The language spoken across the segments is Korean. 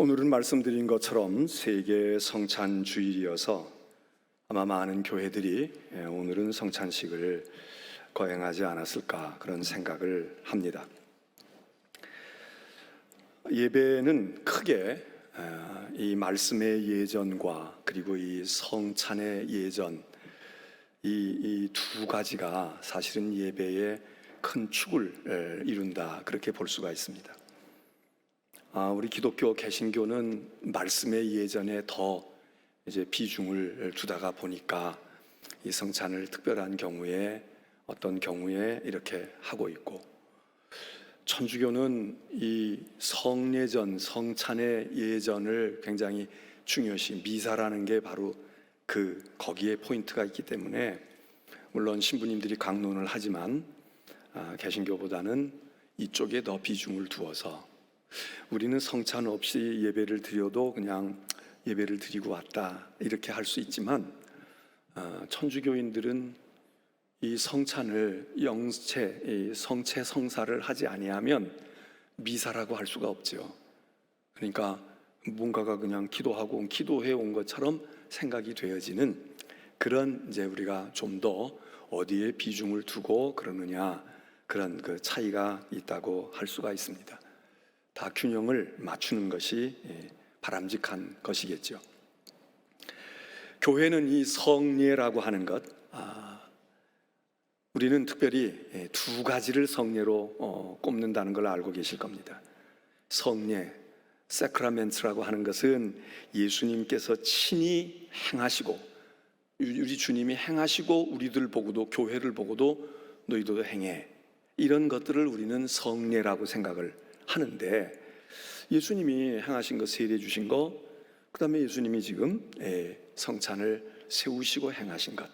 오늘은 말씀드린 것처럼 세계 성찬 주일이어서 아마 많은 교회들이 오늘은 성찬식을 거행하지 않았을까 그런 생각을 합니다. 예배는 크게 이 말씀의 예전과 그리고 이 성찬의 예전, 이 두 가지가 사실은 예배의 큰 축을 이룬다, 그렇게 볼 수가 있습니다. 우리 기독교 개신교는 말씀의 예전에 더 이제 비중을 두다가 보니까 이 성찬을 특별한 경우에 어떤 경우에 이렇게 하고 있고, 천주교는 이 성례전, 성찬의 예전을 굉장히 중요시, 미사라는 게 바로 거기에 포인트가 있기 때문에, 물론 신부님들이 강론을 하지만 개신교보다는 이쪽에 더 비중을 두어서, 우리는 성찬 없이 예배를 드려도 그냥 예배를 드리고 왔다 이렇게 할 수 있지만, 천주교인들은 이 성찬을 영체, 이 성체 성사를 하지 아니하면 미사라고 할 수가 없죠. 그러니까 뭔가가 그냥 기도해 온 것처럼 생각이 되어지는 그런, 이제 우리가 좀 더 어디에 비중을 두고 그러느냐, 그런 그 차이가 있다고 할 수가 있습니다. 다 균형을 맞추는 것이 바람직한 것이겠죠. 교회는 이 성례라고 하는 것, 우리는 특별히 두 가지를 성례로 꼽는다는 걸 알고 계실 겁니다. 성례, 세크라멘트라고 하는 것은 예수님께서 친히 행하시고, 우리 주님이 행하시고 우리들 보고도, 교회를 보고도 너희도 행해, 이런 것들을 우리는 성례라고 생각을 하는데, 예수님이 행하신 것, 세례 주신 것, 그 다음에 예수님이 지금 성찬을 세우시고 행하신 것,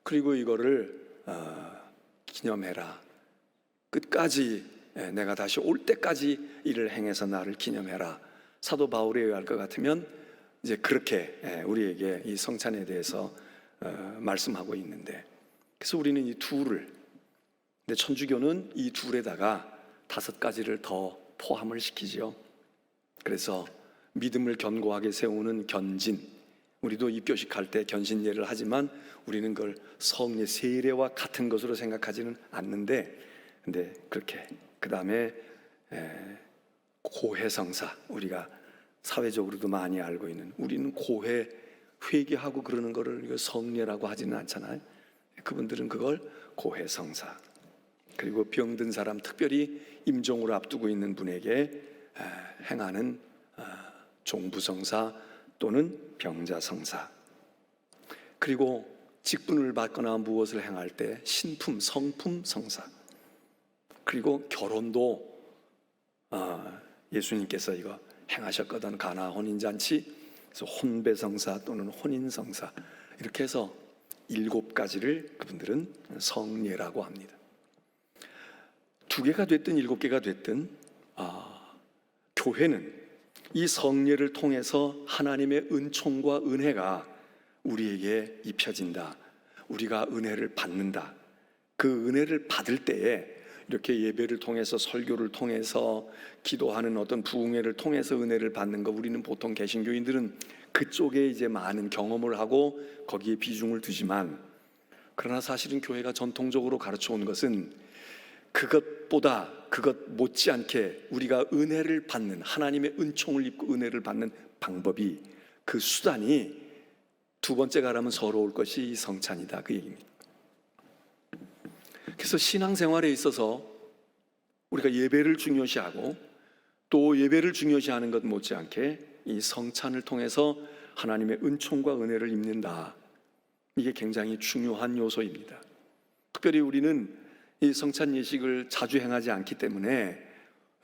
그리고 이거를 기념해라, 끝까지 내가 다시 올 때까지 이를 행해서 나를 기념해라, 사도 바울에 의할 것 같으면 이제 그렇게 우리에게 이 성찬에 대해서 말씀하고 있는데, 그래서 우리는 이 둘을, 근데 천주교는 이 둘에다가 5가지를 더 포함을 시키죠. 그래서 믿음을 견고하게 세우는 견진, 우리도 입교식 할 때 견신예를 하지만 우리는 그걸 성례, 세례와 같은 것으로 생각하지는 않는데, 근데 그렇게, 그 다음에 고해성사, 우리가 사회적으로도 많이 알고 있는, 우리는 고해, 회개하고 그러는 거를 성례라고 하지는 않잖아요. 그분들은 그걸 고해성사. 그리고 병든 사람, 특별히 임종을 앞두고 있는 분에게 행하는 종부성사 또는 병자성사, 그리고 직분을 받거나 무엇을 행할 때 신품, 성품 성사, 그리고 결혼도 예수님께서 이거 행하셨거든, 가나 혼인잔치, 그래서 혼배성사 또는 혼인성사, 이렇게 해서 7가지를 그분들은 성례라고 합니다. 2개가 됐든 7개가 됐든 교회는 이 성례를 통해서 하나님의 은총과 은혜가 우리에게 입혀진다, 우리가 은혜를 받는다. 그 은혜를 받을 때에 이렇게 예배를 통해서, 설교를 통해서, 기도하는 어떤 부흥회를 통해서 은혜를 받는 거, 우리는 보통 개신교인들은 그쪽에 이제 많은 경험을 하고 거기에 비중을 두지만, 그러나 사실은 교회가 전통적으로 가르쳐 온 것은 그것보다, 그것 못지않게 우리가 은혜를 받는, 하나님의 은총을 입고 은혜를 받는 방법이, 그 수단이 2번째 가라면 서러울 것이 이 성찬이다, 그 얘기입니다. 그래서 신앙생활에 있어서 우리가 예배를 중요시하고, 또 예배를 중요시하는 것 못지않게 이 성찬을 통해서 하나님의 은총과 은혜를 입는다, 이게 굉장히 중요한 요소입니다. 특별히 우리는 이 성찬 예식을 자주 행하지 않기 때문에,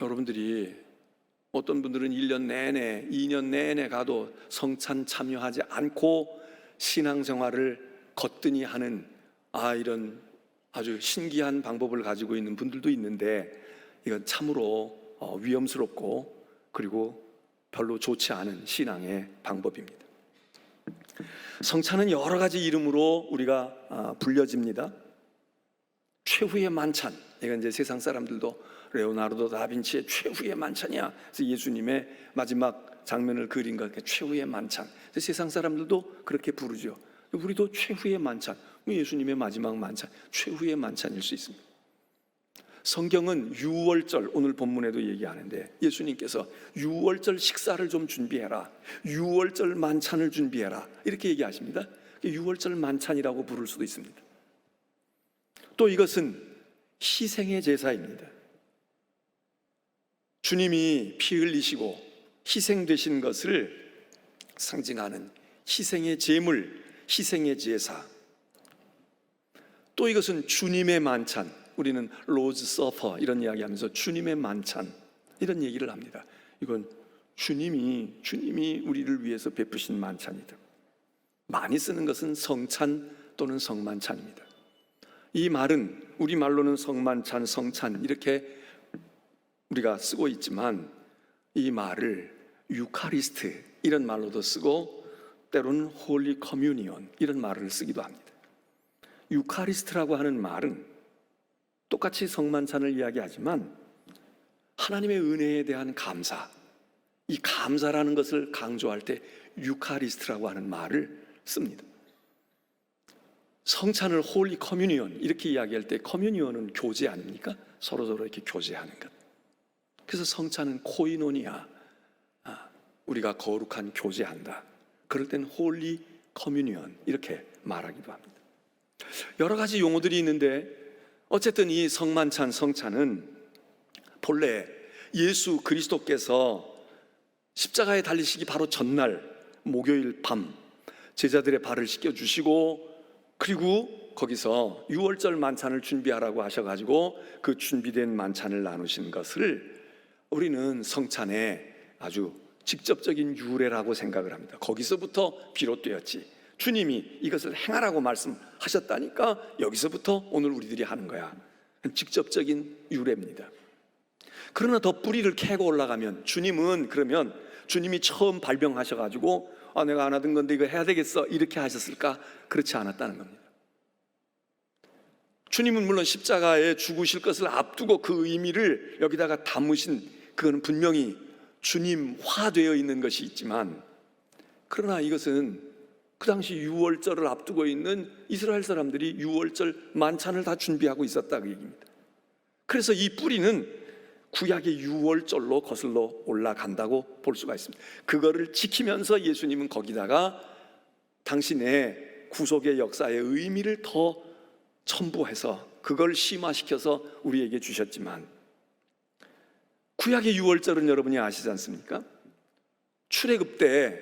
여러분들이 어떤 분들은 1년 내내, 2년 내내 가도 성찬 참여하지 않고 신앙생활을 거뜬히 하는 이런 아주 신기한 방법을 가지고 있는 분들도 있는데, 이건 참으로 위험스럽고 그리고 별로 좋지 않은 신앙의 방법입니다. 성찬은 여러 가지 이름으로 우리가 불려집니다. 최후의 만찬, 이건 이제 세상 사람들도 레오나르도 다빈치의 최후의 만찬이야. 그래서 예수님의 마지막 장면을 그린 것, 최후의 만찬. 세상 사람들도 그렇게 부르죠. 우리도 최후의 만찬, 예수님의 마지막 만찬, 최후의 만찬일 수 있습니다. 성경은 유월절, 오늘 본문에도 얘기하는데 예수님께서 유월절 식사를 좀 준비해라, 유월절 만찬을 준비해라, 이렇게 얘기하십니다. 유월절 만찬이라고 부를 수도 있습니다. 또 이것은 희생의 제사입니다. 주님이 피 흘리시고 희생되신 것을 상징하는 희생의 제물, 희생의 제사. 또 이것은 주님의 만찬, 우리는 로즈 서퍼 이런 이야기하면서 주님의 만찬 이런 얘기를 합니다. 이건 주님이 우리를 위해서 베푸신 만찬이다. 많이 쓰는 것은 성찬 또는 성만찬입니다. 이 말은 우리말로는 성만찬, 성찬 이렇게 우리가 쓰고 있지만 이 말을 유카리스트 이런 말로도 쓰고 때로는 홀리 커뮤니온 이런 말을 쓰기도 합니다. 유카리스트라고 하는 말은 똑같이 성만찬을 이야기하지만 하나님의 은혜에 대한 감사, 이 감사라는 것을 강조할 때 유카리스트라고 하는 말을 씁니다. 성찬을 홀리 커뮤니온 이렇게 이야기할 때 커뮤니온은 교제 아닙니까? 서로서로 이렇게 교제하는 것. 그래서 성찬은 코이노니아, 우리가 거룩한 교제한다. 그럴 땐 홀리 커뮤니온 이렇게 말하기도 합니다. 여러 가지 용어들이 있는데 어쨌든 이 성만찬, 성찬은 본래 예수 그리스도께서 십자가에 달리시기 바로 전날 목요일 밤 제자들의 발을 씻겨주시고 그리고 거기서 유월절 만찬을 준비하라고 하셔가지고 그 준비된 만찬을 나누신 것을 우리는 성찬의 아주 직접적인 유래라고 생각을 합니다. 거기서부터 비롯되었지. 주님이 이것을 행하라고 말씀하셨다니까 여기서부터 오늘 우리들이 하는 거야. 직접적인 유래입니다. 그러나 더 뿌리를 캐고 올라가면 주님이 처음 발병하셔가지고 내가 안 하던 건데 이거 해야 되겠어 이렇게 하셨을까? 그렇지 않았다는 겁니다. 주님은 물론 십자가에 죽으실 것을 앞두고 그 의미를 여기다가 담으신 그건 분명히 주님화되어 있는 것이 있지만 그러나 이것은 그 당시 유월절을 앞두고 있는 이스라엘 사람들이 유월절 만찬을 다 준비하고 있었다 그 얘기입니다. 그래서 이 뿌리는 구약의 유월절로 거슬러 올라간다고 볼 수가 있습니다. 그거를 지키면서 예수님은 거기다가 당신의 구속의 역사의 의미를 더 첨부해서 그걸 심화시켜서 우리에게 주셨지만 구약의 유월절은 여러분이 아시지 않습니까? 출애굽 때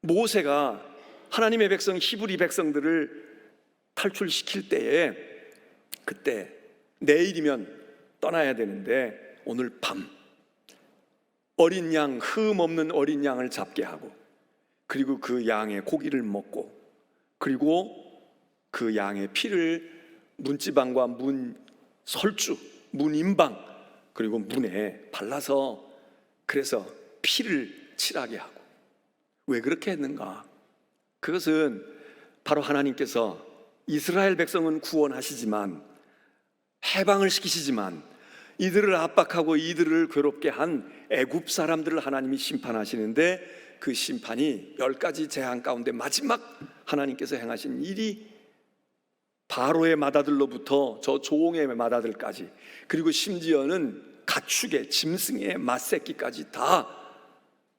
모세가 하나님의 백성 히브리 백성들을 탈출시킬 때에 그때 내일이면 떠나야 되는데 오늘 밤 어린 양, 흠 없는 어린 양을 잡게 하고 그리고 그 양의 고기를 먹고 그리고 그 양의 피를 문지방과 문설주, 문임방 그리고 문에 발라서 그래서 피를 칠하게 하고 왜 그렇게 했는가? 그것은 바로 하나님께서 이스라엘 백성은 구원하시지만 해방을 시키시지만 이들을 압박하고 이들을 괴롭게 한 애굽 사람들을 하나님이 심판하시는데 그 심판이 10가지 재앙 가운데 마지막 하나님께서 행하신 일이 바로의 맏아들로부터 저 조ong의 맏아들까지 그리고 심지어는 가축의 짐승의 맏새끼까지 다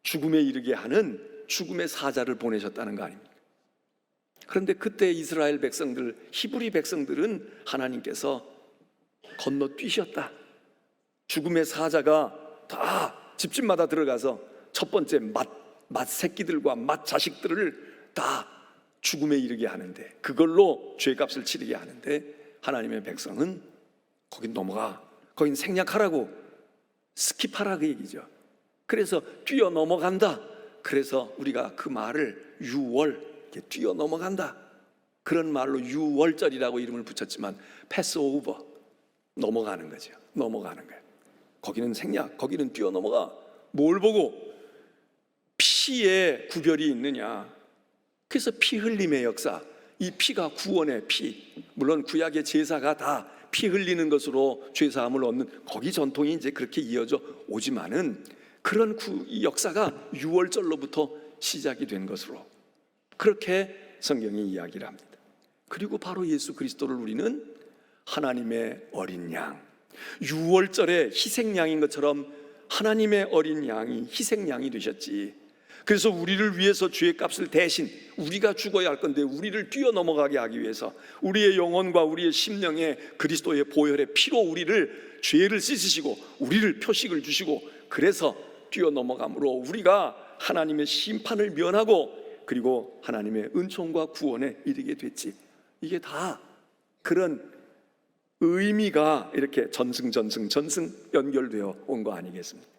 죽음에 이르게 하는 죽음의 사자를 보내셨다는 거 아닙니까? 그런데 그때 이스라엘 백성들, 히브리 백성들은 하나님께서 건너뛰셨다. 죽음의 사자가 다 집집마다 들어가서 첫 번째 맏새끼들과 맏자식들을 다 죽음에 이르게 하는데 그걸로 죄값을 치르게 하는데 하나님의 백성은 거긴 넘어가, 거긴 생략하라고 스킵하라 그 얘기죠. 그래서 뛰어 넘어간다. 그래서 우리가 그 말을 유월, 뛰어 넘어간다 그런 말로 유월절이라고 이름을 붙였지만 패스오버, 넘어가는 거죠. 넘어가는 거예요. 거기는 생략, 거기는 뛰어 넘어가. 뭘 보고? 피에 구별이 있느냐. 그래서 피 흘림의 역사, 이 피가 구원의 피, 물론 구약의 제사가 다 피 흘리는 것으로 죄사함을 얻는 거기 전통이 이제 그렇게 이어져 오지만은 그런 이 역사가 유월절로부터 시작이 된 것으로 그렇게 성경이 이야기를 합니다. 그리고 바로 예수 그리스도를 우리는 하나님의 어린 양, 유월절의 희생양인 것처럼 하나님의 어린 양이 희생양이 되셨지. 그래서 우리를 위해서 죄의 값을 대신 우리가 죽어야 할 건데 우리를 뛰어넘어가게 하기 위해서 우리의 영혼과 우리의 심령에 그리스도의 보혈의 피로 우리를 죄를 씻으시고 우리를 표식을 주시고 그래서 뛰어넘어감으로 우리가 하나님의 심판을 면하고 그리고 하나님의 은총과 구원에 이르게 됐지. 이게 다 그런 의미가 이렇게 전승 연결되어 온 거 아니겠습니까?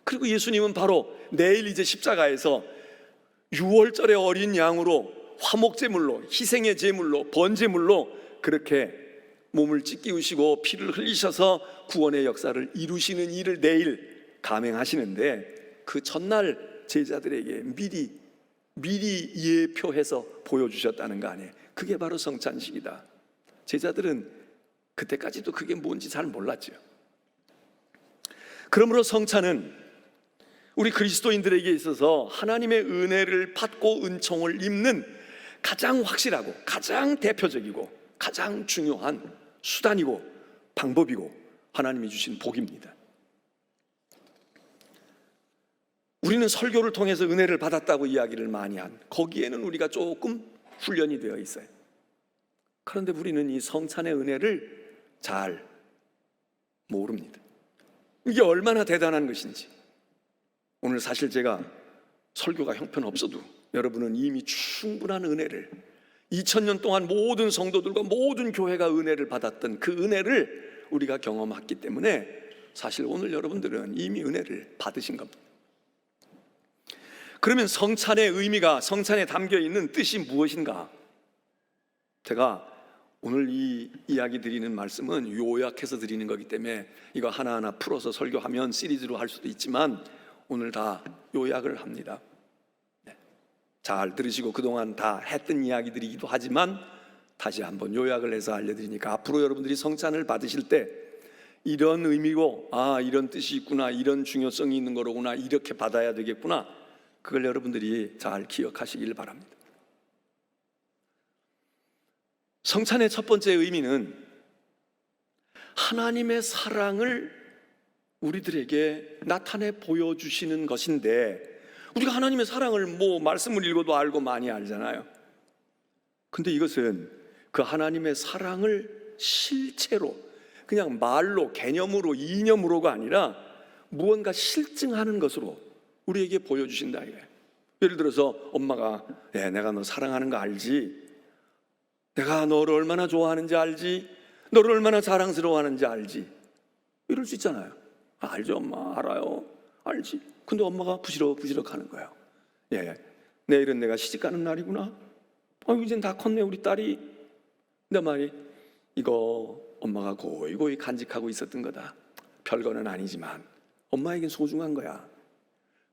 그리고 예수님은 바로 내일 이제 십자가에서 유월절의 어린 양으로 화목제물로 희생의 제물로 번제물로 그렇게 몸을 찢기우시고 피를 흘리셔서 구원의 역사를 이루시는 일을 내일 감행하시는데 그 전날 제자들에게 미리 예표해서 보여주셨다는 거 아니에요. 그게 바로 성찬식이다. 제자들은 그때까지도 그게 뭔지 잘 몰랐죠. 그러므로 성찬은 우리 그리스도인들에게 있어서 하나님의 은혜를 받고 은총을 입는 가장 확실하고 가장 대표적이고 가장 중요한 수단이고 방법이고 하나님이 주신 복입니다. 우리는 설교를 통해서 은혜를 받았다고 이야기를 많이 한 거기에는 우리가 조금 훈련이 되어 있어요. 그런데 우리는 이 성찬의 은혜를 잘 모릅니다. 이게 얼마나 대단한 것인지. 오늘 사실 제가 설교가 형편없어도 여러분은 이미 충분한 은혜를 2000년 동안 모든 성도들과 모든 교회가 은혜를 받았던 그 은혜를 우리가 경험했기 때문에 사실 오늘 여러분들은 이미 은혜를 받으신 겁니다. 그러면 성찬의 의미가 성찬에 담겨 있는 뜻이 무엇인가? 제가 오늘 이 이야기 드리는 말씀은 요약해서 드리는 거기 때문에 이거 하나하나 풀어서 설교하면 시리즈로 할 수도 있지만 오늘 다 요약을 합니다. 잘 들으시고 그동안 다 했던 이야기들이기도 하지만 다시 한번 요약을 해서 알려드리니까 앞으로 여러분들이 성찬을 받으실 때 이런 의미고 이런 뜻이 있구나, 이런 중요성이 있는 거로구나, 이렇게 받아야 되겠구나, 그걸 여러분들이 잘 기억하시길 바랍니다. 성찬의 첫 번째 의미는 하나님의 사랑을 우리들에게 나타내 보여주시는 것인데, 우리가 하나님의 사랑을 말씀을 읽어도 알고 많이 알잖아요. 근데 이것은 그 하나님의 사랑을 실체로, 그냥 말로, 개념으로, 이념으로가 아니라 무언가 실증하는 것으로 우리에게 보여주신다 이거예요. 예를 들어서 엄마가 내가 너 사랑하는 거 알지? 내가 너를 얼마나 좋아하는지 알지? 너를 얼마나 자랑스러워하는지 알지? 이럴 수 있잖아요. 알죠 엄마, 알아요, 알지. 근데 엄마가 부시럭부시럭 하는 거예요. 내일은 내가 시집가는 날이구나. 이젠 다 컸네 우리 딸이. 내 말이 이거 엄마가 고이고이 간직하고 있었던 거다. 별거는 아니지만 엄마에겐 소중한 거야.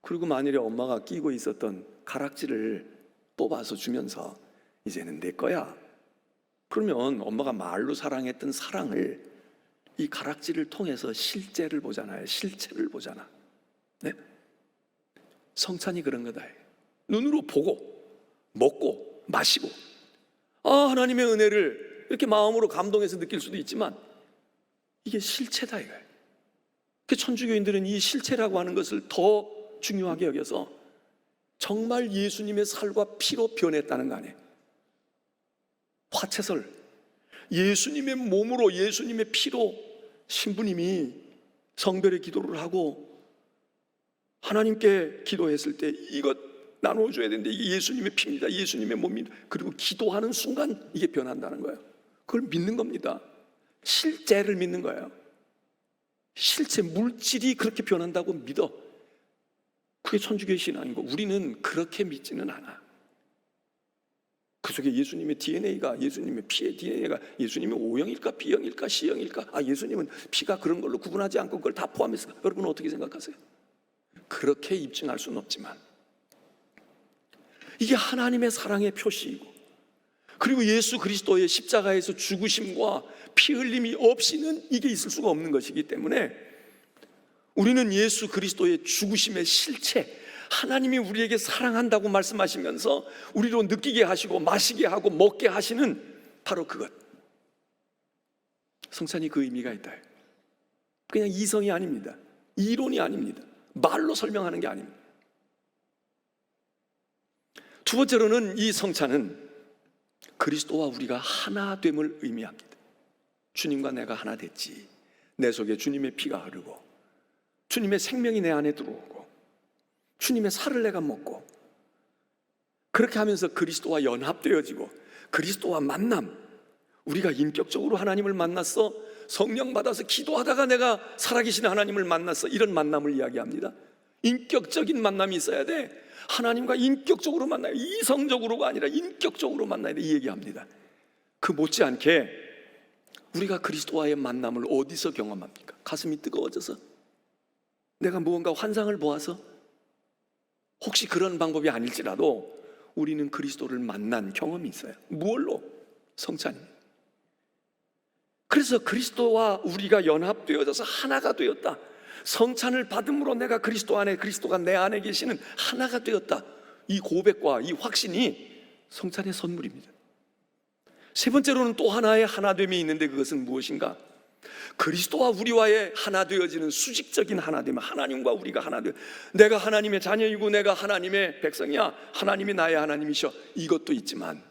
그리고 만일에 엄마가 끼고 있었던 가락지를 뽑아서 주면서 이제는 내 거야, 그러면 엄마가 말로 사랑했던 사랑을 이 가락지를 통해서 실제를 보잖아요. 실체를 보잖아. 네? 성찬이 그런 거다. 눈으로 보고 먹고 마시고 하나님의 은혜를 이렇게 마음으로 감동해서 느낄 수도 있지만 이게 실체다 이거예요. 천주교인들은 이 실체라고 하는 것을 더 중요하게 여겨서 정말 예수님의 살과 피로 변했다는 거 아니에요. 화채설, 예수님의 몸으로 예수님의 피로 신부님이 성별의 기도를 하고 하나님께 기도했을 때 이것 나눠줘야 되는데 이게 예수님의 피입니다, 예수님의 몸입니다. 그리고 기도하는 순간 이게 변한다는 거예요. 그걸 믿는 겁니다. 실제를 믿는 거예요. 실체, 물질이 그렇게 변한다고 믿어. 그게 천주교의 신앙이고 우리는 그렇게 믿지는 않아. 그 속에 예수님의 DNA가, 예수님의 피의 DNA가 예수님의 O형일까 B형일까 C형일까, 예수님은 피가 그런 걸로 구분하지 않고 그걸 다 포함해서, 여러분은 어떻게 생각하세요? 그렇게 입증할 수는 없지만 이게 하나님의 사랑의 표시이고 그리고 예수 그리스도의 십자가에서 죽으심과 피 흘림이 없이는 이게 있을 수가 없는 것이기 때문에 우리는 예수 그리스도의 죽으심의 실체, 하나님이 우리에게 사랑한다고 말씀하시면서 우리로 느끼게 하시고 마시게 하고 먹게 하시는 바로 그것, 성찬이 그 의미가 있다. 그냥 이성이 아닙니다. 이론이 아닙니다. 말로 설명하는 게 아닙니다. 두 번째로는 이 성찬은 그리스도와 우리가 하나됨을 의미합니다. 주님과 내가 하나 됐지. 내 속에 주님의 피가 흐르고 주님의 생명이 내 안에 들어오고 주님의 살을 내가 먹고, 그렇게 하면서 그리스도와 연합되어지고 그리스도와 만남, 우리가 인격적으로 하나님을 만났어. 성령 받아서 기도하다가 내가 살아계신 하나님을 만났어. 이런 만남을 이야기합니다. 인격적인 만남이 있어야 돼. 하나님과 인격적으로 만나요. 이성적으로가 아니라 인격적으로 만나야 돼. 이 얘기합니다. 그 못지않게 우리가 그리스도와의 만남을 어디서 경험합니까? 가슴이 뜨거워져서? 내가 무언가 환상을 보아서? 혹시 그런 방법이 아닐지라도 우리는 그리스도를 만난 경험이 있어요. 무엇로? 성찬입니다. 그래서 그리스도와 우리가 연합되어져서 하나가 되었다. 성찬을 받음으로 내가 그리스도 안에, 그리스도가 내 안에 계시는 하나가 되었다. 이 고백과 이 확신이 성찬의 선물입니다. 세 번째로는 또 하나의 하나됨이 있는데 그것은 무엇인가? 그리스도와 우리와의 하나 되어지는 수직적인 하나됨, 하나님과 우리가 하나 되어, 내가 하나님의 자녀이고 내가 하나님의 백성이야, 하나님이 나의 하나님이셔, 이것도 있지만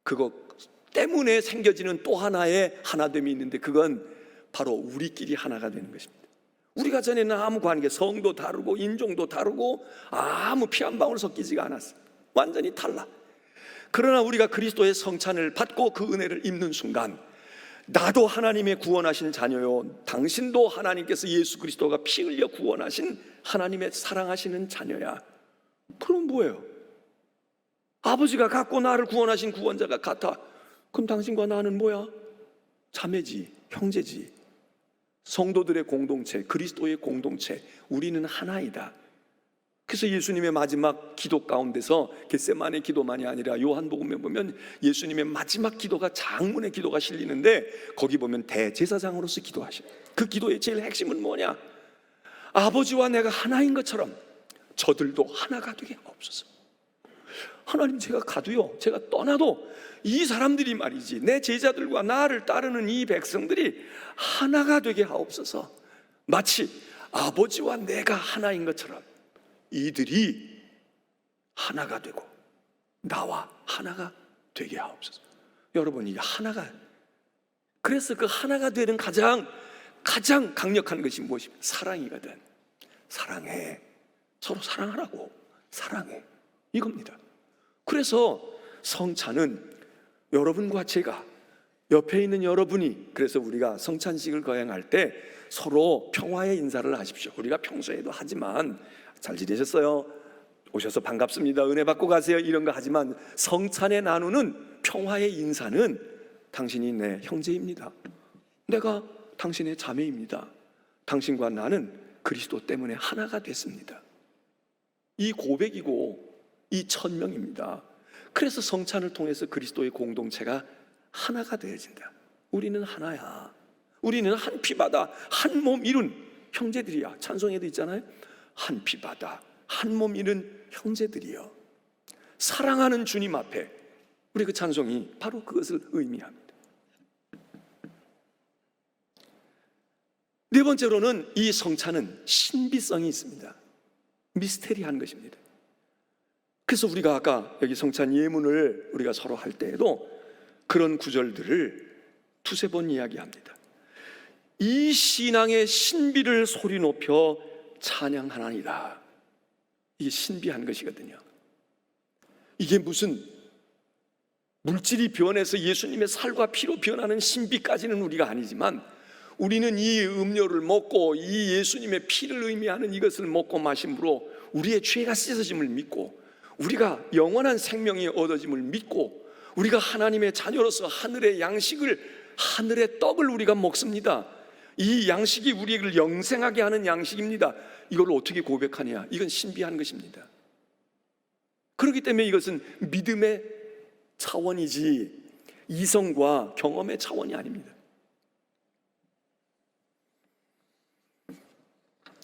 그것 때문에 생겨지는 또 하나의 하나됨이 있는데 그건 바로 우리끼리 하나가 되는 것입니다. 우리가 전에는 아무 관계, 성도 다르고 인종도 다르고 아무 피 한 방울 섞이지가 않았어요. 완전히 달라. 그러나 우리가 그리스도의 성찬을 받고 그 은혜를 입는 순간, 나도 하나님의 구원하신 자녀요, 당신도 하나님께서 예수 그리스도가 피 흘려 구원하신 하나님의 사랑하시는 자녀야. 그럼 뭐예요? 아버지가 같고 나를 구원하신 구원자가 같아. 그럼 당신과 나는 뭐야? 자매지, 형제지. 성도들의 공동체, 그리스도의 공동체, 우리는 하나이다. 그래서 예수님의 마지막 기도 가운데서, 겟세마네 기도만이 아니라 요한복음에 보면 예수님의 마지막 기도가, 장문의 기도가 실리는데 거기 보면 대제사장으로서 기도하셔요. 그 기도의 제일 핵심은 뭐냐? 아버지와 내가 하나인 것처럼 저들도 하나가 되게 하옵소서. 하나님, 제가 가도요, 제가 떠나도 이 사람들이 말이지, 내 제자들과 나를 따르는 이 백성들이 하나가 되게 하옵소서. 마치 아버지와 내가 하나인 것처럼 이들이 하나가 되고 나와 하나가 되게 하옵소서. 여러분, 이게 하나가, 그래서 그 하나가 되는 가장 강력한 것이 무엇입니까? 사랑이거든. 사랑해. 서로 사랑하라고. 사랑해. 이겁니다. 그래서 성찬은 여러분과 제가, 옆에 있는 여러분이, 그래서 우리가 성찬식을 거행할 때 서로 평화의 인사를 하십시오. 우리가 평소에도 하지만, 잘 지내셨어요? 오셔서 반갑습니다. 은혜 받고 가세요. 이런 거 하지만 성찬에 나누는 평화의 인사는 당신이 내 형제입니다. 내가 당신의 자매입니다. 당신과 나는 그리스도 때문에 하나가 됐습니다. 이 고백이고 이 천명입니다. 그래서 성찬을 통해서 그리스도의 공동체가 하나가 되어진다. 우리는 하나야. 우리는 한 피바다 한 몸 이룬 형제들이야. 찬송에도 있잖아요. 한 피바다 한 몸 이룬 형제들이여. 사랑하는 주님 앞에 우리 그 찬송이 바로 그것을 의미합니다. 네 번째로는 이 성찬은 신비성이 있습니다. 미스테리한 것입니다. 그래서 우리가 아까 여기 성찬 예문을 우리가 서로 할 때에도 그런 구절들을 두세 번 이야기합니다. 이 신앙의 신비를 소리 높여 찬양하나이다. 이게 신비한 것이거든요. 이게 무슨 물질이 변해서 예수님의 살과 피로 변하는 신비까지는 우리가 아니지만, 우리는 이 음료를 먹고 이 예수님의 피를 의미하는 이것을 먹고 마심으로 우리의 죄가 씻어짐을 믿고, 우리가 영원한 생명이 얻어짐을 믿고, 우리가 하나님의 자녀로서 하늘의 양식을, 하늘의 떡을 우리가 먹습니다. 이 양식이 우리를 영생하게 하는 양식입니다. 이걸 어떻게 고백하냐? 이건 신비한 것입니다. 그렇기 때문에 이것은 믿음의 차원이지 이성과 경험의 차원이 아닙니다.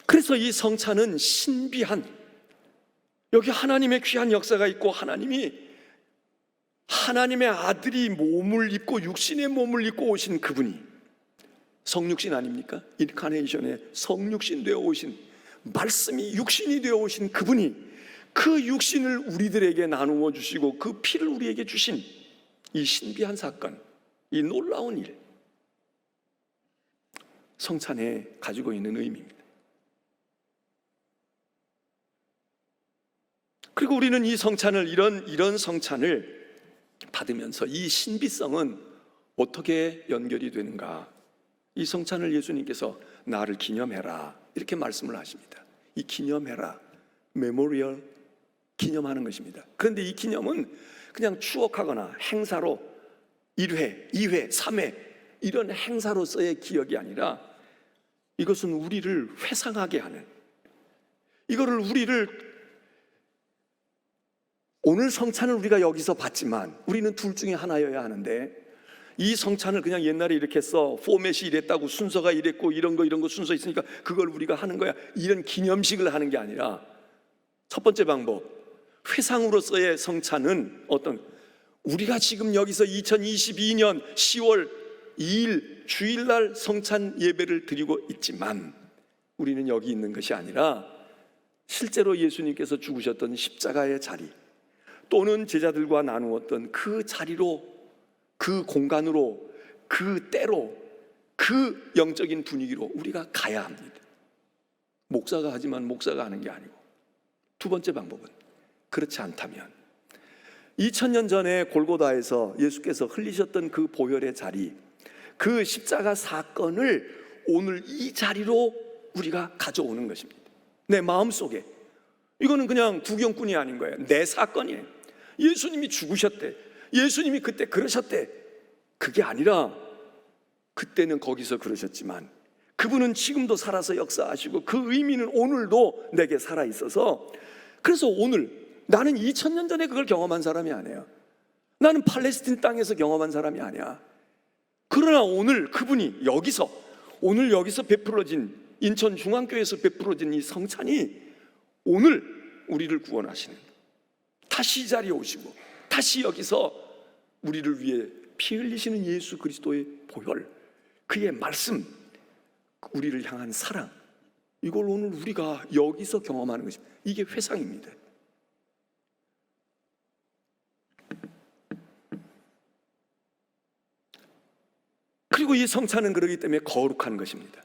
그래서 이 성찬은 신비한, 여기 하나님의 귀한 역사가 있고 하나님의 아들이 몸을 입고 육신의 몸을 입고 오신 그분이 성육신 아닙니까? 인카네이션의 성육신 되어 오신, 말씀이 육신이 되어 오신 그분이 그 육신을 우리들에게 나누어 주시고 그 피를 우리에게 주신 이 신비한 사건, 이 놀라운 일, 성찬에 가지고 있는 의미입니다. 그리고 우리는 이 성찬을, 이런 성찬을 받으면서 이 신비성은 어떻게 연결이 되는가? 이 성찬을 예수님께서 나를 기념해라 이렇게 말씀을 하십니다. 이 기념해라, 메모리얼, 기념하는 것입니다. 그런데 이 기념은 그냥 추억하거나 행사로 1회, 2회, 3회 이런 행사로서의 기억이 아니라 이것은 우리를 회상하게 하는, 이거를 우리를, 오늘 성찬을 우리가 여기서 받지만 우리는 둘 중에 하나여야 하는데, 이 성찬을 그냥 옛날에 이렇게 해서 포맷이 이랬다고, 순서가 이랬고 이런 거 순서 있으니까 그걸 우리가 하는 거야, 이런 기념식을 하는 게 아니라, 첫 번째 방법, 회상으로서의 성찬은 우리가 지금 여기서 2022년 10월 2일 주일날 성찬 예배를 드리고 있지만 우리는 여기 있는 것이 아니라 실제로 예수님께서 죽으셨던 십자가의 자리, 또는 제자들과 나누었던 그 자리로, 그 공간으로, 그 때로, 그 영적인 분위기로 우리가 가야 합니다. 목사가 하지만 목사가 하는 게 아니고. 두 번째 방법은, 그렇지 않다면 2000년 전에 골고다에서 예수께서 흘리셨던 그 보혈의 자리, 그 십자가 사건을 오늘 이 자리로 우리가 가져오는 것입니다. 내 마음속에. 이거는 그냥 구경꾼이 아닌 거예요. 내 사건이에요. 예수님이 죽으셨대, 예수님이 그때 그러셨대, 그게 아니라 그때는 거기서 그러셨지만 그분은 지금도 살아서 역사하시고 그 의미는 오늘도 내게 살아있어서, 그래서 오늘 나는 2000년 전에 그걸 경험한 사람이 아니에요. 나는 팔레스틴 땅에서 경험한 사람이 아니야. 그러나 오늘 그분이 오늘 여기서 베풀어진, 인천중앙교회에서 베풀어진 이 성찬이 오늘 우리를 구원하시는, 다시 이 자리에 오시고 다시 여기서 우리를 위해 피 흘리시는 예수 그리스도의 보혈, 그의 말씀, 우리를 향한 사랑, 이걸 오늘 우리가 여기서 경험하는 것입니다. 이게 회상입니다. 그리고 이 성찬은 그러기 때문에 거룩한 것입니다.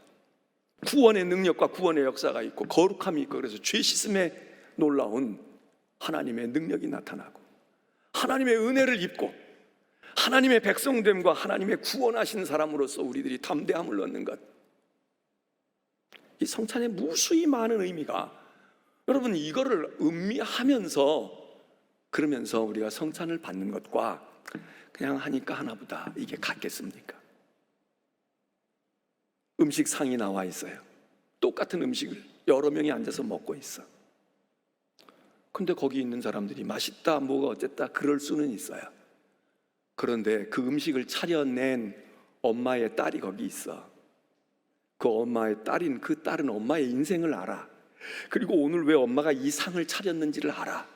구원의 능력과 구원의 역사가 있고 거룩함이 있고, 그래서 죄 씻음에 놀라운 하나님의 능력이 나타나고 하나님의 은혜를 입고 하나님의 백성됨과 하나님의 구원하신 사람으로서 우리들이 담대함을 얻는 것, 이 성찬에 무수히 많은 의미가, 여러분 이거를 음미하면서 그러면서 우리가 성찬을 받는 것과 그냥 하니까 하나보다 이게 같겠습니까? 음식상이 나와 있어요. 똑같은 음식을 여러 명이 앉아서 먹고 있어. 근데 거기 있는 사람들이 맛있다, 뭐가 어쨌다 그럴 수는 있어요. 그런데 그 음식을 차려낸 엄마의 딸이 거기 있어. 그 엄마의 딸인 그 딸은 엄마의 인생을 알아. 그리고 오늘 왜 엄마가 이 상을 차렸는지를 알아.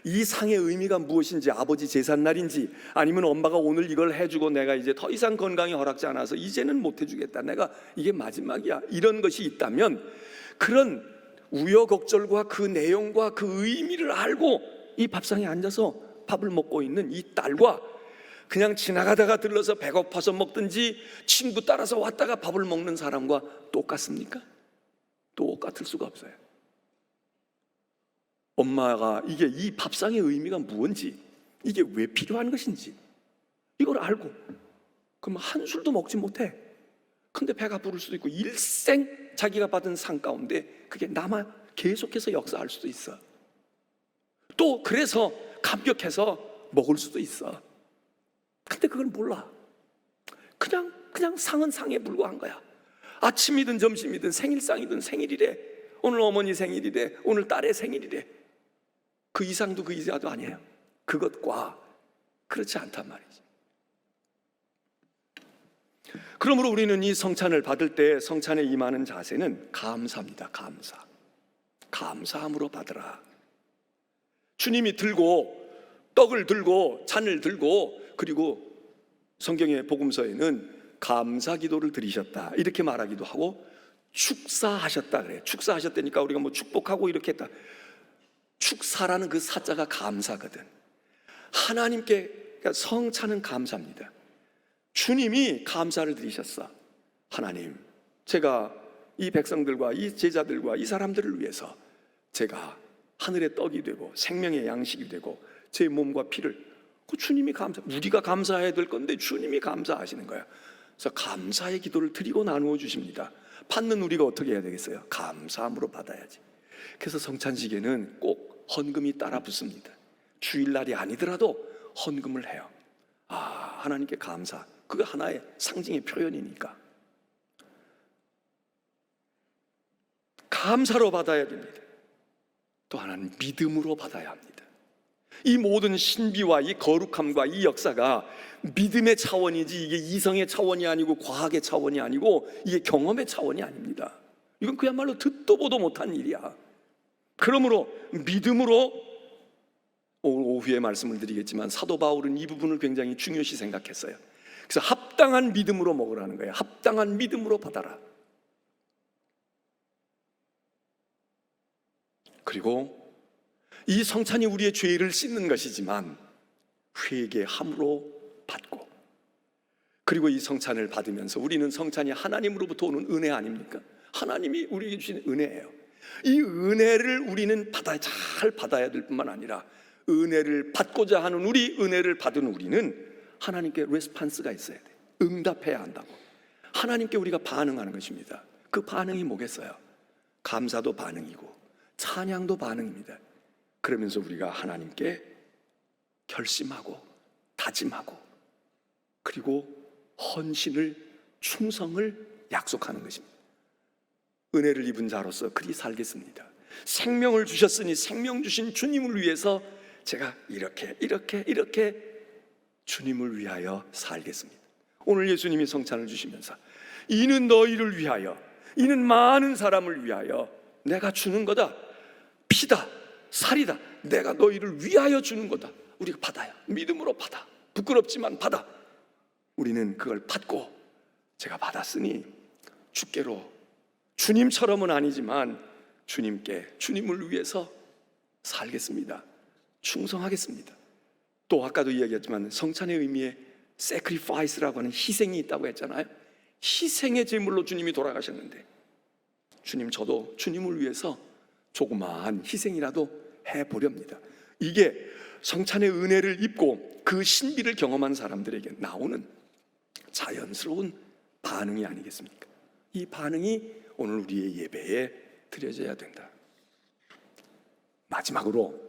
이 상의 의미가 무엇인지, 아버지 제삿날인지, 아니면 엄마가 오늘 이걸 해주고 내가 이제 더 이상 건강이 허락지 않아서 이제는 못 해주겠다, 내가 이게 마지막이야, 이런 것이 있다면, 그런 우여곡절과 그 내용과 그 의미를 알고 이 밥상에 앉아서 밥을 먹고 있는 이 딸과 그냥 지나가다가 들러서 배고파서 먹든지 친구 따라서 왔다가 밥을 먹는 사람과 똑같습니까? 똑같을 수가 없어요. 엄마가 이게 이 밥상의 의미가 무엇인지, 이게 왜 필요한 것인지 이걸 알고, 그럼 한 술도 먹지 못해. 근데 배가 부를 수도 있고, 일생 자기가 받은 상 가운데 그게 남아 계속해서 역사할 수도 있어. 또 그래서 감격해서 먹을 수도 있어. 근데 그걸 몰라. 그냥 상은 상에 불과한 거야. 아침이든 점심이든 생일상이든 생일이래. 오늘 어머니 생일이래. 오늘 딸의 생일이래. 그 이상도 그 이하도 아니에요. 그것과 그렇지 않단 말이지. 그러므로 우리는 이 성찬을 받을 때 성찬에 임하는 자세는 감사입니다. 감사함으로 받으라. 주님이 떡을 들고 잔을 들고, 그리고 성경의 복음서에는 감사 기도를 드리셨다 이렇게 말하기도 하고, 축사하셨다 그래요. 축사하셨다니까 우리가 뭐 축복하고 이렇게 했다. 축사라는 그 사자가 감사거든. 하나님께, 그러니까 성찬은 감사입니다. 주님이 감사를 드리셨어. 하나님, 제가 이 백성들과 이 제자들과 이 사람들을 위해서 제가 하늘의 떡이 되고 생명의 양식이 되고 제 몸과 피를, 그 주님이 우리가 감사해야 될 건데 주님이 감사하시는 거야. 그래서 감사의 기도를 드리고 나누어 주십니다. 받는 우리가 어떻게 해야 되겠어요? 감사함으로 받아야지. 그래서 성찬식에는 꼭 헌금이 따라 붙습니다. 주일날이 아니더라도 헌금을 해요. 하나님께 감사, 그거 하나의 상징의 표현이니까 감사로 받아야 됩니다. 또 하나는 믿음으로 받아야 합니다. 이 모든 신비와 이 거룩함과 이 역사가 믿음의 차원이지, 이게 이성의 차원이 아니고 과학의 차원이 아니고 이게 경험의 차원이 아닙니다. 이건 그야말로 듣도 보도 못한 일이야. 그러므로 믿음으로, 오늘 오후에 말씀을 드리겠지만 사도 바울은 이 부분을 굉장히 중요시 생각했어요. 그래서 합당한 믿음으로 먹으라는 거예요. 합당한 믿음으로 받아라. 그리고 이 성찬이 우리의 죄를 씻는 것이지만 회개함으로 받고, 그리고 이 성찬을 받으면서 우리는 성찬이 하나님으로부터 오는 은혜 아닙니까? 하나님이 우리에게 주신 은혜예요. 이 은혜를 우리는 잘 받아야 될 뿐만 아니라 은혜를 받고자 하는 은혜를 받은 우리는 하나님께 레스판스가 있어야 돼. 응답해야 한다고. 하나님께 우리가 반응하는 것입니다. 그 반응이 뭐겠어요? 감사도 반응이고 찬양도 반응입니다. 그러면서 우리가 하나님께 결심하고 다짐하고 그리고 헌신을, 충성을 약속하는 것입니다. 은혜를 입은 자로서 그리 살겠습니다. 생명을 주셨으니 생명 주신 주님을 위해서 제가 이렇게 주님을 위하여 살겠습니다. 오늘 예수님이 성찬을 주시면서 이는 너희를 위하여, 이는 많은 사람을 위하여 내가 주는 거다. 피다, 살이다. 내가 너희를 위하여 주는 거다. 우리가 받아요. 믿음으로 받아. 부끄럽지만 받아. 우리는 그걸 받고, 제가 받았으니 주께로, 주님처럼은 아니지만 주님께, 주님을 위해서 살겠습니다. 충성하겠습니다. 또 아까도 이야기했지만 성찬의 의미에 sacrifice라고 하는 희생이 있다고 했잖아요. 희생의 제물로 주님이 돌아가셨는데, 주님, 저도 주님을 위해서 조그마한 희생이라도 해보렵니다. 이게 성찬의 은혜를 입고 그 신비를 경험한 사람들에게 나오는 자연스러운 반응이 아니겠습니까? 이 반응이 오늘 우리의 예배에 드려져야 된다. 마지막으로,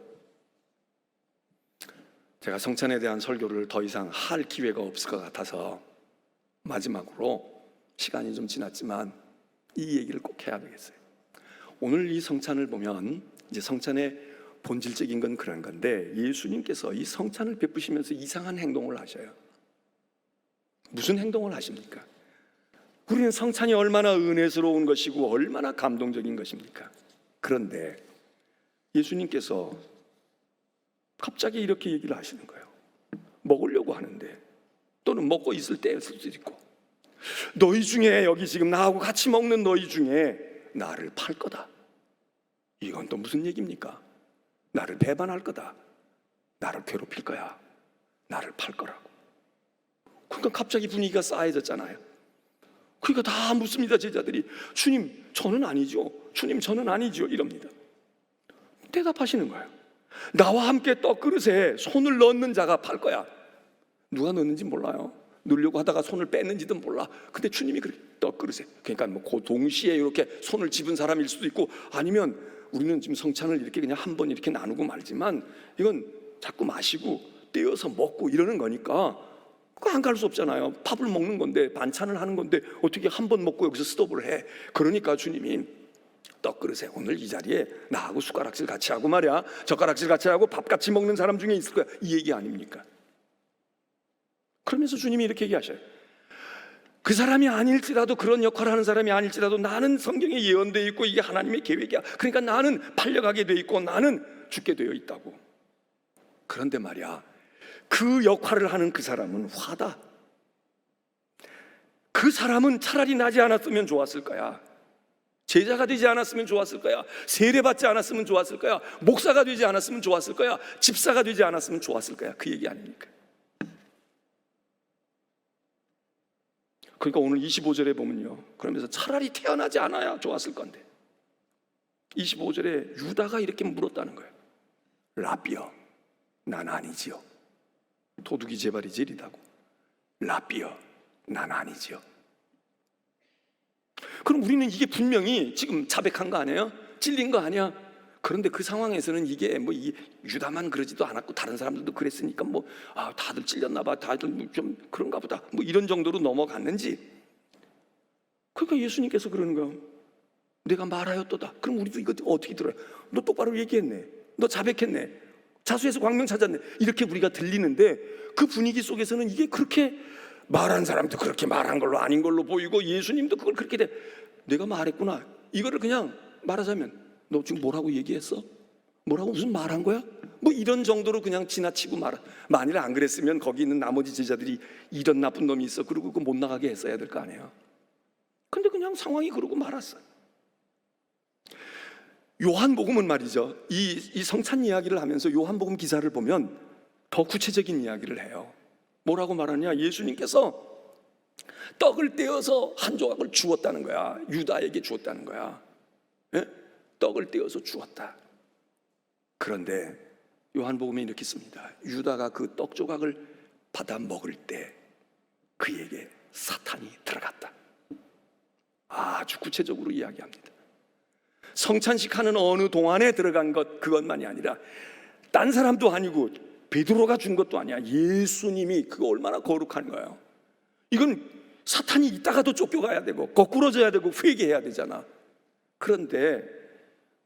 제가 성찬에 대한 설교를 더 이상 할 기회가 없을 것 같아서 마지막으로, 시간이 좀 지났지만 이 얘기를 꼭 해야 되겠어요. 오늘 이 성찬을 보면 이제 성찬의 본질적인 건 그런 건데, 예수님께서 이 성찬을 베푸시면서 이상한 행동을 하셔요. 무슨 행동을 하십니까? 우리는 성찬이 얼마나 은혜스러운 것이고 얼마나 감동적인 것입니까? 그런데 예수님께서 갑자기 이렇게 얘기를 하시는 거예요. 먹으려고 하는데, 또는 먹고 있을 때일 수도 있고, 너희 중에, 여기 지금 나하고 같이 먹는 너희 중에 나를 팔 거다. 이건 또 무슨 얘기입니까? 나를 배반할 거다. 나를 괴롭힐 거야. 나를 팔 거라고. 그러니까 갑자기 분위기가 싸해졌잖아요. 그러니까 다 묻습니다. 제자들이, 주님, 저는 아니죠. 주님, 저는 아니죠. 이럽니다. 대답하시는 거예요. 나와 함께 떡그릇에 손을 넣는 자가 팔 거야. 누가 넣는지 몰라요. 넣으려고 하다가 손을 뺐는지도 몰라. 근데 주님이 그렇게 떡그릇에, 그러니까 뭐 그 동시에 이렇게 손을 집은 사람일 수도 있고, 아니면 우리는 지금 성찬을 이렇게 그냥 한 번 이렇게 나누고 말지만, 이건 자꾸 마시고 떼어서 먹고 이러는 거니까 그거 안 갈 수 없잖아요. 밥을 먹는 건데, 반찬을 하는 건데 어떻게 한 번 먹고 여기서 스톱을 해. 그러니까 주님이 떡그릇에, 오늘 이 자리에 나하고 숟가락질 같이 하고 말이야, 젓가락질 같이 하고 밥 같이 먹는 사람 중에 있을 거야, 이 얘기 아닙니까? 그러면서 주님이 이렇게 얘기하셔요. 그 사람이 아닐지라도, 그런 역할을 하는 사람이 아닐지라도 나는 성경에 예언되어 있고 이게 하나님의 계획이야. 그러니까 나는 팔려가게 되어 있고 나는 죽게 되어 있다고. 그런데 말이야, 그 역할을 하는 그 사람은 화다. 그 사람은 차라리 나지 않았으면 좋았을 거야. 제자가 되지 않았으면 좋았을 거야. 세례받지 않았으면 좋았을 거야. 목사가 되지 않았으면 좋았을 거야. 집사가 되지 않았으면 좋았을 거야. 그 얘기 아닙니까? 그러니까 오늘 25절에 보면요, 그러면서 차라리 태어나지 않아야 좋았을 건데, 25절에 유다가 이렇게 물었다는 거예요. 라비여, 난 아니지요. 도둑이 재발이 지리다고. 라비여, 난 아니지요. 그럼 우리는 이게 분명히 지금 자백한 거 아니에요? 찔린 거 아니야? 그런데 그 상황에서는 이게 뭐 이 유다만 그러지도 않았고 다른 사람들도 그랬으니까 뭐 다들 찔렸나 봐, 다들 좀 그런가 보다, 뭐 이런 정도로 넘어갔는지. 그러니까 예수님께서 그러는 거예요. 내가 말하였도다. 그럼 우리도 이거 어떻게 들어요? 너 똑바로 얘기했네, 너 자백했네, 자수해서 광명 찾았네, 이렇게 우리가 들리는데 그 분위기 속에서는 이게 그렇게 말한 사람도 그렇게 말한 걸로 아닌 걸로 보이고 예수님도 그걸 그렇게 내가 말했구나, 이거를 그냥 말하자면 너 지금 뭐라고 얘기했어? 뭐라고 무슨 말한 거야? 뭐 이런 정도로 그냥 지나치고 만일 안 그랬으면 거기 있는 나머지 제자들이 이런 나쁜 놈이 있어 그러고 그 못 나가게 했어야 될 거 아니에요. 근데 그냥 상황이 그러고 말았어요. 요한복음은 말이죠, 이 성찬 이야기를 하면서 요한복음 기사를 보면 더 구체적인 이야기를 해요. 뭐라고 말하냐? 예수님께서 떡을 떼어서 한 조각을 주었다는 거야. 유다에게 주었다는 거야. 예? 떡을 떼어서 주었다. 그런데 요한복음에 이렇게 씁니다. 유다가 그 떡 조각을 받아 먹을 때 그에게 사탄이 들어갔다. 아주 구체적으로 이야기합니다. 성찬식 하는 어느 동안에 들어간 것, 그것만이 아니라 딴 사람도 아니고 베드로가 준 것도 아니야. 예수님이. 그거 얼마나 거룩한 거예요. 이건 사탄이 있다가도 쫓겨가야 되고 거꾸러져야 되고 회개해야 되잖아. 그런데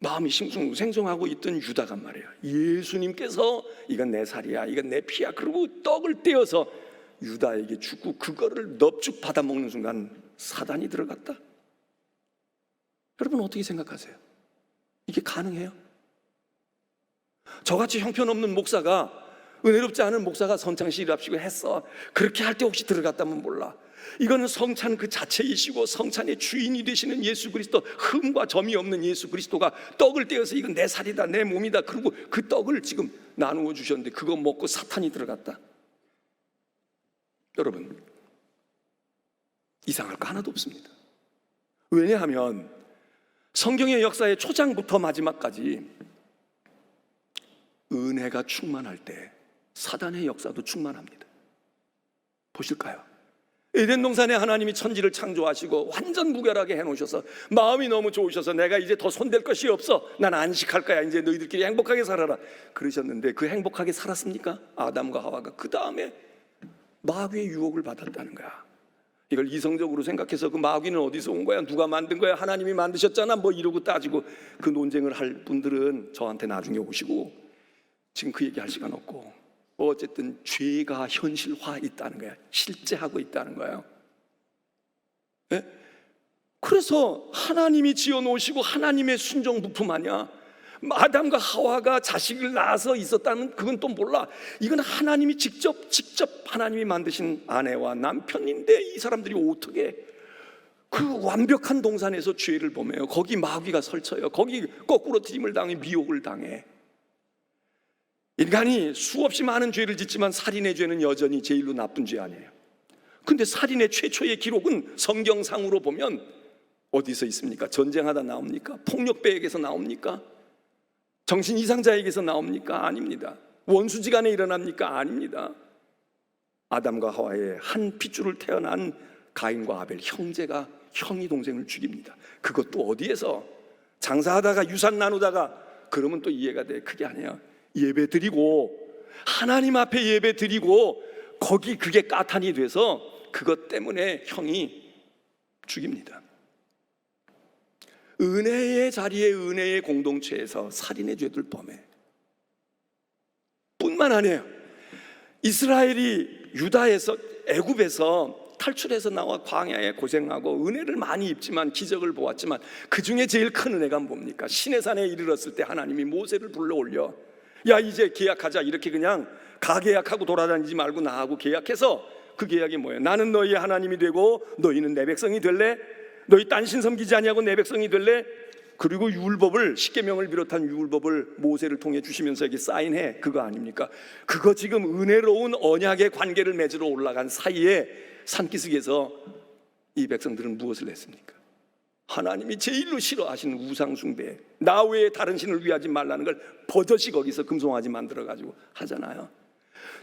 마음이 싱숭생숭하고 있던 유다가 말이야, 예수님께서 이건 내 살이야, 이건 내 피야, 그리고 떡을 떼어서 유다에게 주고 그거를 넙죽 받아먹는 순간 사단이 들어갔다. 여러분 어떻게 생각하세요? 이게 가능해요? 저같이 형편없는 목사가, 은혜롭지 않은 목사가 성찬식이랍시고 했어. 그렇게 할 때 혹시 들어갔다면 몰라. 이거는 성찬 그 자체이시고 성찬의 주인이 되시는 예수 그리스도, 흠과 점이 없는 예수 그리스도가 떡을 떼어서 이건 내 살이다, 내 몸이다, 그리고 그 떡을 지금 나누어 주셨는데 그거 먹고 사탄이 들어갔다. 여러분 이상할 거 하나도 없습니다. 왜냐하면 성경의 역사의 초장부터 마지막까지 은혜가 충만할 때 사단의 역사도 충만합니다. 보실까요? 에덴 동산에 하나님이 천지를 창조하시고 완전 무결하게 해놓으셔서 마음이 너무 좋으셔서 내가 이제 더 손댈 것이 없어, 난 안식할 거야, 이제 너희들끼리 행복하게 살아라 그러셨는데 그 행복하게 살았습니까? 아담과 하와가 그 다음에 마귀의 유혹을 받았다는 거야. 이걸 이성적으로 생각해서 그 마귀는 어디서 온 거야, 누가 만든 거야, 하나님이 만드셨잖아, 뭐 이러고 따지고 그 논쟁을 할 분들은 저한테 나중에 오시고, 지금 그 얘기 할 시간 없고, 어쨌든 죄가 현실화 있다는 거야. 실제하고 있다는 거예요. 네? 그래서 하나님이 지어놓으시고 하나님의 순종 부품 아니야. 아담과 하와가 자식을 낳아서 있었다면 그건 또 몰라. 이건 하나님이 직접 하나님이 만드신 아내와 남편인데 이 사람들이 어떻게 그 완벽한 동산에서 죄를 범해요. 거기 마귀가 설쳐요. 거기 거꾸로 트림을 당해, 미혹을 당해. 인간이 수없이 많은 죄를 짓지만 살인의 죄는 여전히 제일로 나쁜 죄 아니에요. 근데 살인의 최초의 기록은 성경상으로 보면 어디서 있습니까? 전쟁하다 나옵니까? 폭력배에게서 나옵니까? 정신 이상자에게서 나옵니까? 아닙니다. 원수지간에 일어납니까? 아닙니다. 아담과 하와의 한 핏줄을 태어난 가인과 아벨, 형제가 형이 동생을 죽입니다. 그것도 어디에서? 장사하다가 유산 나누다가. 그러면 또 이해가 돼. 그게 아니에요. 예배 드리고 하나님 앞에 예배 드리고 거기 그게 까탄이 돼서 그것 때문에 형이 죽입니다. 은혜의 자리에, 은혜의 공동체에서 살인의 죄들 범해. 뿐만 아니에요. 이스라엘이 유다에서, 애굽에서 탈출해서 나와 광야에 고생하고 은혜를 많이 입지만, 기적을 보았지만, 그 중에 제일 큰 은혜가 뭡니까? 시내산에 이르렀을 때 하나님이 모세를 불러올려, 야 이제 계약하자. 이렇게 그냥 가계약하고 돌아다니지 말고 나하고 계약해서, 그 계약이 뭐예요? 나는 너희의 하나님이 되고 너희는 내 백성이 될래? 너희 딴 신 섬기지 아니하고 내 백성이 될래? 그리고 율법을, 십계명을 비롯한 율법을 모세를 통해 주시면서 여기 사인해. 그거 아닙니까? 그거 지금 은혜로운 언약의 관계를 맺으러 올라간 사이에 산기슭에서 이 백성들은 무엇을 했습니까? 하나님이 제일로 싫어하시는 우상 숭배, 나 외에 다른 신을 위하지 말라는 걸 버젓이 거기서 금송아지 만들어 가지고 하잖아요.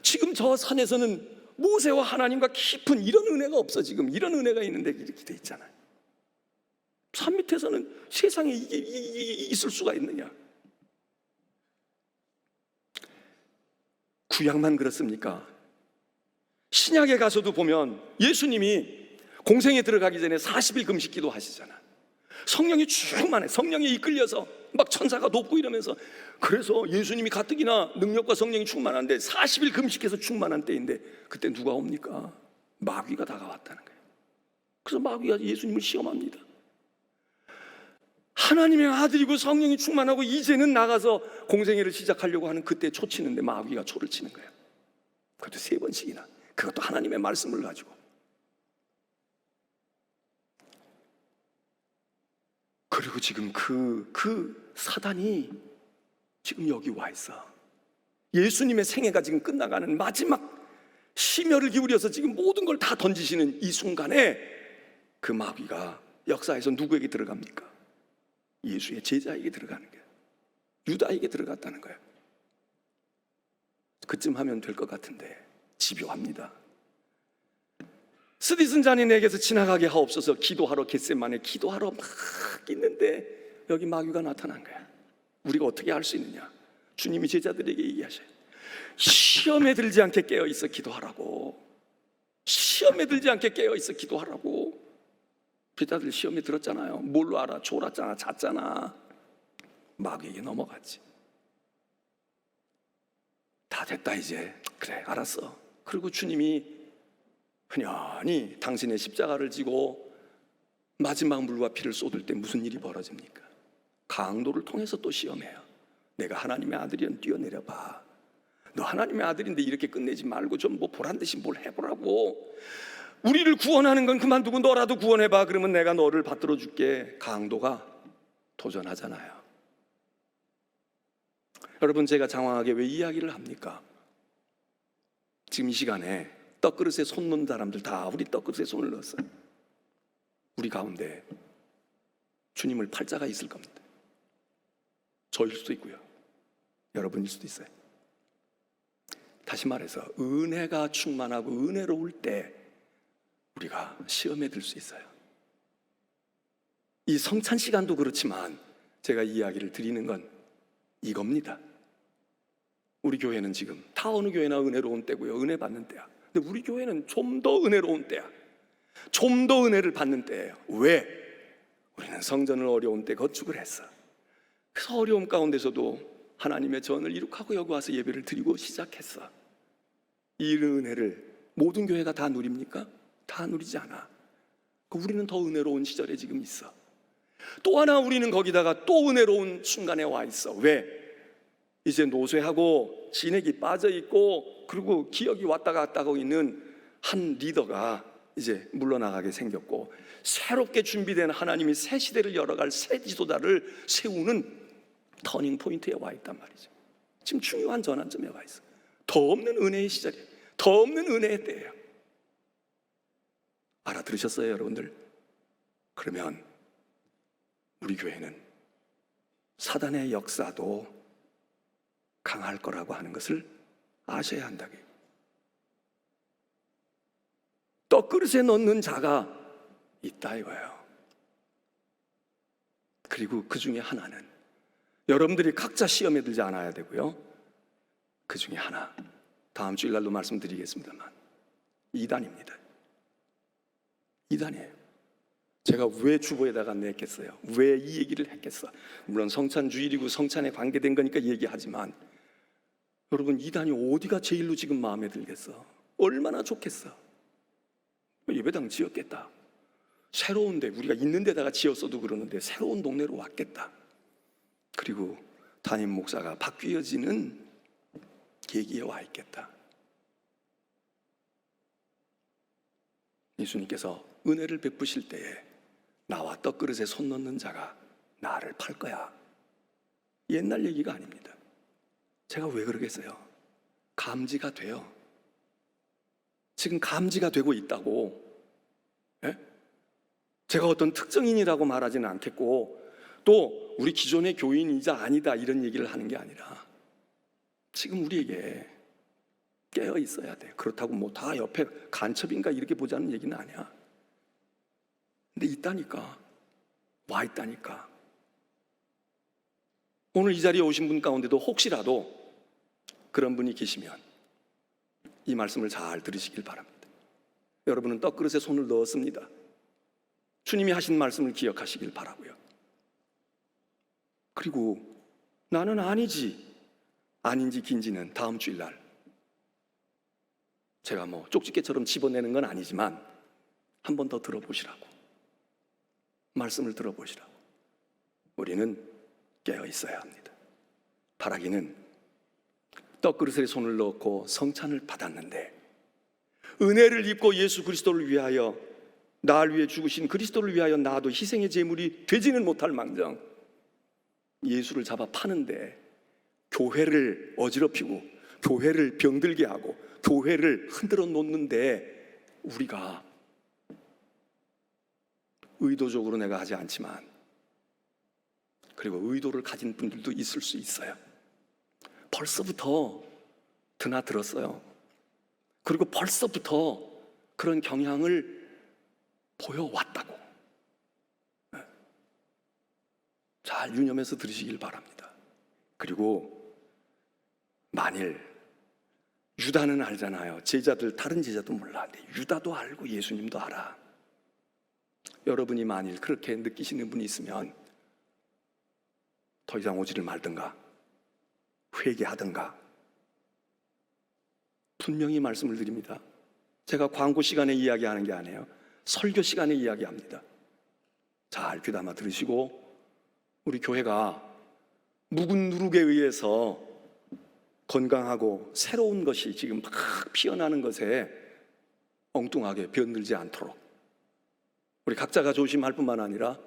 지금 저 산에서는 모세와 하나님과 깊은 이런 은혜가 없어. 지금 이런 은혜가 있는데 이렇게 돼 있잖아요. 산 밑에서는 세상에 이게 있을 수가 있느냐? 구약만 그렇습니까? 신약에 가서도 보면 예수님이 공생에 들어가기 전에 40일 금식기도 하시잖아. 성령이 충만해. 성령에 이끌려서 막 천사가 돕고 이러면서, 그래서 예수님이 가뜩이나 능력과 성령이 충만한데 40일 금식해서 충만한 때인데, 그때 누가 옵니까? 마귀가 다가왔다는 거예요. 그래서 마귀가 예수님을 시험합니다. 하나님의 아들이고 성령이 충만하고 이제는 나가서 공생애를 시작하려고 하는 그때 초 치는데 마귀가 초를 치는 거예요. 그것도 3번씩이나. 그것도 하나님의 말씀을 가지고. 그리고 지금 그 사단이 지금 여기 와 있어. 예수님의 생애가 지금 끝나가는 마지막 심혈을 기울여서 지금 모든 걸 다 던지시는 이 순간에 그 마귀가 역사에서 누구에게 들어갑니까? 예수의 제자에게 들어가는 거예요. 유다에게 들어갔다는 거예요. 그쯤 하면 될 것 같은데 집요합니다. 스디슨 잔인에게서 지나가게 하옵소서. 기도하러 겟세마네 기도하러 막 있는데 여기 마귀가 나타난 거야. 우리가 어떻게 알 수 있느냐? 주님이 제자들에게 얘기하셔요. 시험에 들지 않게 깨어있어 기도하라고. 시험에 들지 않게 깨어있어 기도하라고. 제자들 시험에 들었잖아요. 뭘로 알아? 졸았잖아, 잤잖아. 마귀에게 넘어갔지. 다 됐다 이제. 그래 알았어. 그리고 주님이 흔연히 당신의 십자가를 지고 마지막 물과 피를 쏟을 때 무슨 일이 벌어집니까? 강도를 통해서 또 시험해요. 내가 하나님의 아들이면 뛰어내려 봐. 너 하나님의 아들인데 이렇게 끝내지 말고 좀 뭐 보란듯이 뭘 해보라고. 우리를 구원하는 건 그만두고 너라도 구원해봐. 그러면 내가 너를 받들어 줄게. 강도가 도전하잖아요. 여러분, 제가 장황하게 왜 이야기를 합니까? 지금 이 시간에 떡그릇에 손 놓은 사람들 다 우리 떡그릇에 손을 넣었어요. 우리 가운데 주님을 팔자가 있을 겁니다. 저일 수도 있고요, 여러분일 수도 있어요. 다시 말해서 은혜가 충만하고 은혜로울 때 우리가 시험에 들 수 있어요. 이 성찬 시간도 그렇지만 제가 이야기를 드리는 건 이겁니다. 우리 교회는 지금 다 어느 교회나 은혜로운 때고요, 은혜 받는 때야. 근데 우리 교회는 좀 더 은혜로운 때야. 좀 더 은혜를 받는 때예요. 왜? 우리는 성전을 어려운 때 건축을 했어. 그래서 어려움 가운데서도 하나님의 전을 이룩하고 여기 와서 예배를 드리고 시작했어. 이 은혜를 모든 교회가 다 누립니까? 다 누리지 않아. 우리는 더 은혜로운 시절에 지금 있어. 또 하나 우리는 거기다가 또 은혜로운 순간에 와 있어. 왜? 이제 노쇠하고 진액이 빠져 있고 그리고 기억이 왔다 갔다 하고 있는 한 리더가 이제 물러나가게 생겼고, 새롭게 준비된 하나님이 새 시대를 열어갈 새 지도자를 세우는 터닝 포인트에 와 있단 말이죠. 지금 중요한 전환점에 와 있어. 더 없는 은혜의 시절이에요. 더 없는 은혜의 때예요. 알아들으셨어요, 여러분들? 그러면 우리 교회는 사단의 역사도 강할 거라고 하는 것을 아셔야 한다고요. 떡그릇에 넣는 자가 있다 이거예요. 그리고 그 중에 하나는 여러분들이 각자 시험에 들지 않아야 되고요, 그 중에 하나 다음 주일날도 말씀드리겠습니다만 이단입니다. 이단이에요. 제가 왜 주보에다가 냈겠어요? 왜 이 얘기를 했겠어? 물론 성찬주일이고 성찬에 관계된 거니까 얘기하지만 여러분, 이단이 어디가 제일로 지금 마음에 들겠어? 얼마나 좋겠어. 예배당 지었겠다. 새로운데, 우리가 있는 데다가 지었어도 그러는데 새로운 동네로 왔겠다. 그리고 담임 목사가 바뀌어지는 계기에 와 있겠다. 예수님께서 은혜를 베푸실 때에 나와 떡그릇에 손 넣는 자가 나를 팔 거야. 옛날 얘기가 아닙니다. 제가 왜 그러겠어요? 감지가 돼요. 지금 감지가 되고 있다고. 예? 제가 어떤 특정인이라고 말하지는 않겠고, 또 우리 기존의 교인이자 아니다 이런 얘기를 하는 게 아니라 지금 우리에게 깨어 있어야 돼. 그렇다고 뭐 다 옆에 간첩인가 이렇게 보자는 얘기는 아니야. 근데 있다니까. 와 있다니까. 오늘 이 자리에 오신 분 가운데도 혹시라도 그런 분이 계시면 이 말씀을 잘 들으시길 바랍니다. 여러분은 떡그릇에 손을 넣었습니다. 주님이 하신 말씀을 기억하시길 바라고요. 그리고 나는 아닌지 긴지는 다음 주일날 제가 뭐 쪽집게처럼 집어내는 건 아니지만 한 번 더 들어보시라고, 말씀을 들어보시라고. 우리는 깨어 있어야 합니다. 바라기는 떡그릇에 손을 넣고 성찬을 받았는데 은혜를 입고 예수 그리스도를 위하여, 날 위해 죽으신 그리스도를 위하여 나도 희생의 제물이 되지는 못할 망정 예수를 잡아 파는데 교회를 어지럽히고 교회를 병들게 하고 교회를 흔들어 놓는데, 우리가 의도적으로 내가 하지 않지만, 그리고 의도를 가진 분들도 있을 수 있어요. 벌써부터 드나들었어요. 그리고 벌써부터 그런 경향을 보여왔다고. 잘 유념해서 들으시길 바랍니다. 그리고 만일 유다는 알잖아요. 제자들, 다른 제자도 몰라. 근데 유다도 알고 예수님도 알아. 여러분이 만일 그렇게 느끼시는 분이 있으면 더 이상 오지를 말든가 회개하든가. 분명히 말씀을 드립니다. 제가 광고 시간에 이야기하는 게 아니에요. 설교 시간에 이야기합니다. 잘 귀담아 들으시고, 우리 교회가 묵은 누룩에 의해서 건강하고 새로운 것이 지금 막 피어나는 것에 엉뚱하게 변들지 않도록 우리 각자가 조심할 뿐만 아니라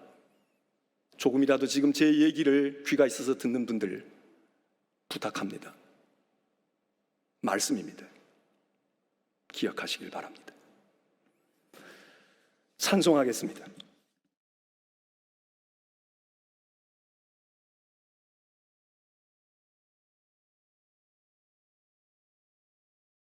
조금이라도 지금 제 얘기를 귀가 있어서 듣는 분들 부탁합니다. 말씀입니다. 기억하시길 바랍니다. 찬송하겠습니다.